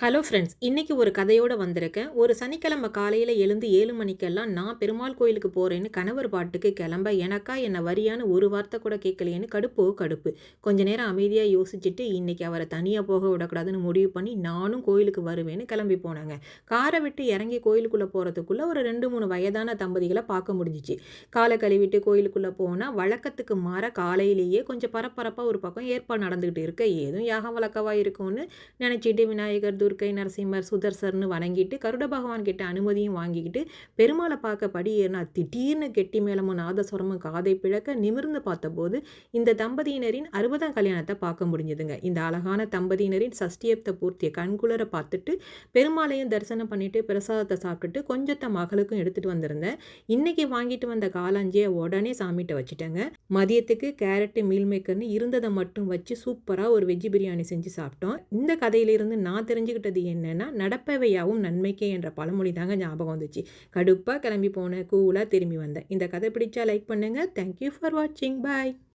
Hello friends, இன்னைக்கு ஒரு கதையோட வந்திருக்கேன். ஒரு சனிக்கிழமை காலையில எழுந்து 7 மணிக்கெல்லாம் நான் பெருமாள் கோயிலுக்கு போறேன்னு கணவர் பாட்டுக்கு கிளம்ப, எனக்கா என்ன வரியான்னு ஒரு வார்த்தை கூட கேட்கலையேன்னு கடுப்போ கடுப்பு. கொஞ்ச நேரம் அமைதியா யோசிச்சுட்டு, இன்னைக்கு அவரை தனியா போக விடக்கூடாதுன்னு முடிவு பண்ணி, நானும் கோயிலுக்கு வருவேன்னு கிளம்பி போனேங்க. காரை விட்டு இறங்கி கோயிலுக்குள்ள போறதுக்குள்ள ஒரு 2, 3 வயதான தம்பதிகளை பார்க்க முடிஞ்சிச்சு. காலை கழுவிட்டு கோயிலுக்குள்ள போனா, வழக்கத்துக்கு மாற காலையிலேயே கொஞ்சம் பரபரப்பா ஒரு பக்கம் ஏற்பாடு நடந்துகிட்டு இருக்க, ஏதும் யாகம் வழக்கவா இருக்கும்னு நினச்சிட்டு விநாயகர், துர்க்கை, நரசிம்மர், சுதர்சர்னு வணங்கிட்டு கருட பகவான் கிட்ட அனுமதியும் வாங்கிக்கிட்டு பெருமாளை பார்க்க படி ஏறினா திடீர்னு கெட்டி மேளமும் நாதஸ்வரமும் காதை பிழக்க நிமிர்ந்து பார்த்தபோது இந்த தம்பதியினரின் 60ஆம் கல்யாணத்தை பார்க்க முடிஞ்சதுங்க. இந்த அழகான தம்பதியினரின் சஷ்டியப்த பூர்த்தியை கண்குளர பார்த்துட்டு பெருமாளையும் தரிசனம் பண்ணிட்டு பிரசாதத்தை சாப்பிட்டுட்டு கொஞ்சத்தை மகளுக்கும் எடுத்துட்டு வந்திருந்தேன். இன்னைக்கு வாங்கிட்டு வந்த காளாஞ்சியை உடனே சாமிகிட்ட வச்சுட்டேங்க. மதியத்துக்கு கேரட்டு மீல் மேக்கர்னு இருந்ததை மட்டும் வச்சு சூப்பராக ஒரு வெஜ்ஜி பிரியாணி செஞ்சு சாப்பிட்டோம். இந்த கதையிலிருந்து நான் தெரிஞ்சுக்கிட்டது என்னன்னா, நடப்பவையாவும் நன்மைக்கே என்ற பழமொழி தாங்க ஞாபகம் வந்துச்சு. கடுப்பாக கிளம்பி போனேன், கூலாக திரும்பி வந்தேன். இந்த கதை பிடிச்சா லைக் பண்ணுங்கள். தேங்க்யூ ஃபார் வாட்சிங். பாய்.